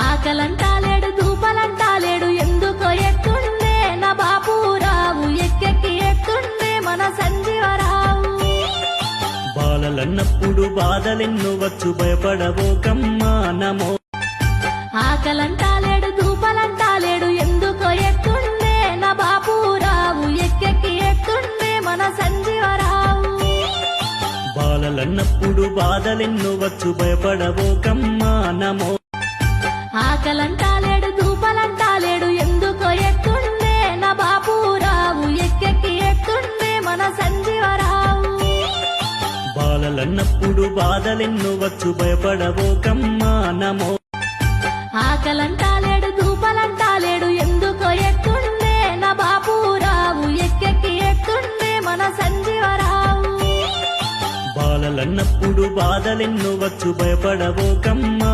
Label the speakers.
Speaker 1: ఆకలంటాలేడు దూపలంటాలేడు ఎందుకో ఎత్తుండే నా బాపురావు ఎక్కెక్కి ఎత్తుండే మన సంజీవరావు
Speaker 2: బాలలన్నప్పుడు బాధలెన్నో వచ్చు భయపడబోకమ్మా నమో
Speaker 1: ఆకలంటాలేడు దూపలంటాలేడు ఎందుకో ఎత్తుండే నా బాపురావు ఎక్కెక్కి ఎత్తుండే మన సంజీవరావు
Speaker 2: బాలలన్నప్పుడు బాధలెన్నో వచ్చు భయపడబోకమ్మా నమో
Speaker 1: ఆకలంటాలేడు దూపలంటాలేడు ఎందుకో ఎత్తుండే నా బాపురావు ఎక్కెక్కి ఎత్తుండే మన సంజీవరావు
Speaker 2: బాలలన్నప్పుడు బాధలెన్నో వచ్చు భయపడబోకమ్మా నమో
Speaker 1: ఆకలంటాలేడు దూపలంటాలేడు ఎందుకో ఎత్తుండే నా బాపురావు ఎక్కెక్కి ఎత్తుండే మన సంజీవరావు
Speaker 2: బాలలన్నప్పుడు బాధలెన్నో వచ్చు భయపడబోకమ్మా